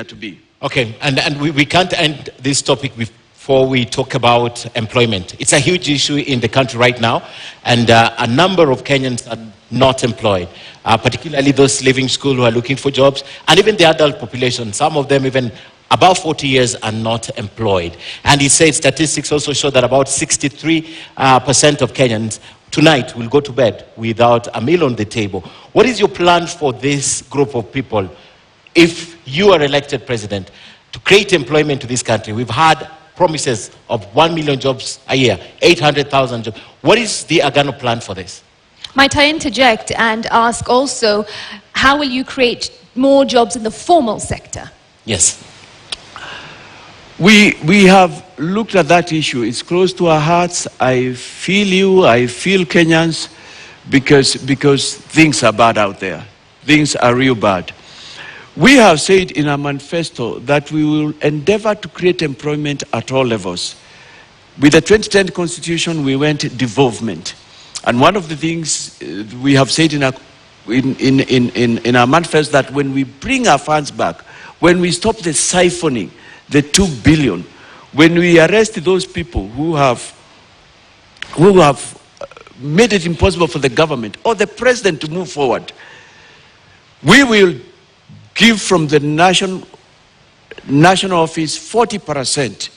to be. Okay, and we can't end this topic before we talk about employment. It's a huge issue in the country right now, and a number of Kenyans are not employed, particularly those leaving school who are looking for jobs, and even the adult population. Some of them even above 40 years are not employed. And he said statistics also show that about 63% of Kenyans tonight will go to bed without a meal on the table. What is your plan for this group of people if you are elected president to create employment to this country? We've had promises of 1 million jobs a year, 800,000 jobs. What is the Agano plan for this? Might I interject and ask also, how will you create more jobs in the formal sector? Yes. We have looked at that issue. It's close to our hearts. I feel you, I feel Kenyans, because things are bad out there. Things are real bad. We have said in our manifesto that we will endeavor to create employment at all levels. With the 2010 Constitution, we went devolvement. And one of the things we have said in our manifesto that when we bring our funds back, when we stop the siphoning, the 2 billion, when we arrest those people who have made it impossible for the government or the president to move forward, we will give from the national office 40%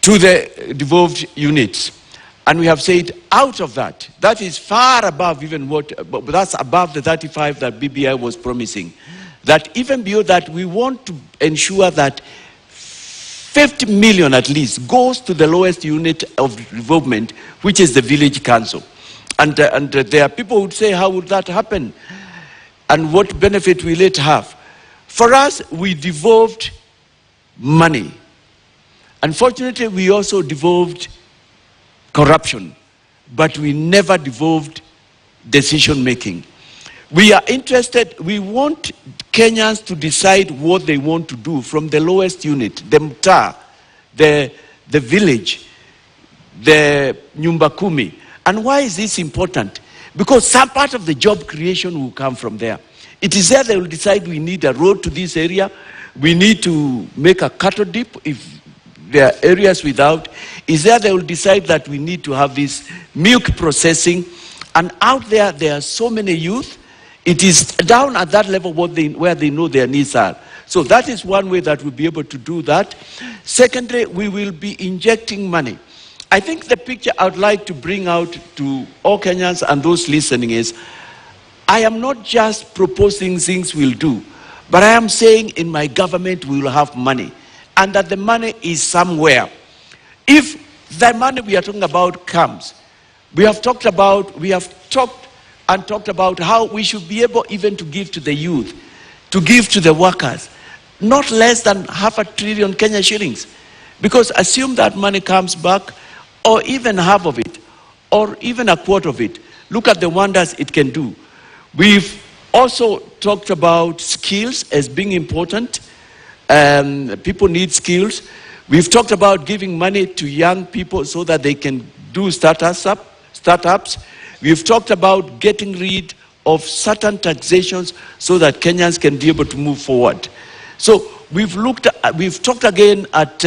to the devolved units. And we have said out of that, that is far above even what, but that's above the 35 that BBI was promising. That even beyond that, we want to ensure that 50 million at least goes to the lowest unit of development, which is the village council. And there are people who would say, how would that happen? And what benefit will it have? For us, we devolved money. Unfortunately, we also devolved corruption, but we never devolved decision making. We are interested, we want Kenyans to decide what they want to do from the lowest unit, the mtaa, the village, the nyumba kumi. And why is this important? Because some part of the job creation will come from there. It is there they will decide we need a road to this area, we need to make a cattle dip if there are areas without. Is there they will decide that we need to have this milk processing. And out there, there are so many youth. It is down at that level where they know their needs are. So that is one way that we'll be able to do that. Secondly, we will be injecting money. I think the picture I would like to bring out to all Kenyans and those listening is, I am not just proposing things we'll do, but I am saying in my government we will have money, and that the money is somewhere. If the money we are talking about comes, we have talked about how we should be able even to give to the youth, to give to the workers, not less than 500 billion Kenya shillings. Because assume that money comes back, or even half of it, or even a quarter of it. Look at the wonders it can do. We've also talked about skills as being important. People need skills. We've talked about giving money to young people so that they can do startups. We've talked about getting rid of certain taxations so that Kenyans can be able to move forward. So we've talked again at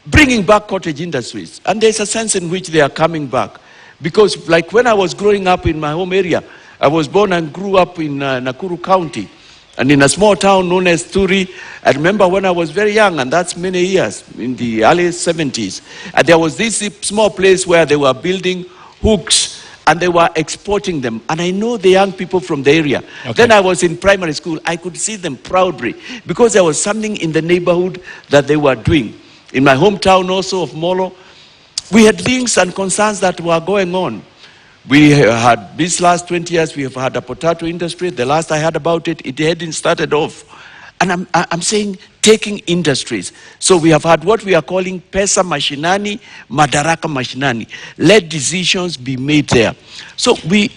bringing back cottage industries. And there's a sense in which they are coming back. Because like when I was growing up in my home area, I was born and grew up in Nakuru County. And in a small town known as Turi, I remember when I was very young, and that's many years, in the early 70s, and there was this small place where they were building hooks, and they were exporting them. And I know the young people from the area. Okay. Then I was in primary school. I could see them proudly, because there was something in the neighborhood that they were doing. In my hometown also of Molo, we had things and concerns that were going on. We had, these last 20 years, we have had a potato industry. The last I heard about it, it hadn't started off. And I'm saying taking industries. So we have had what we are calling pesa mashinani, madaraka mashinani. Let decisions be made there. So we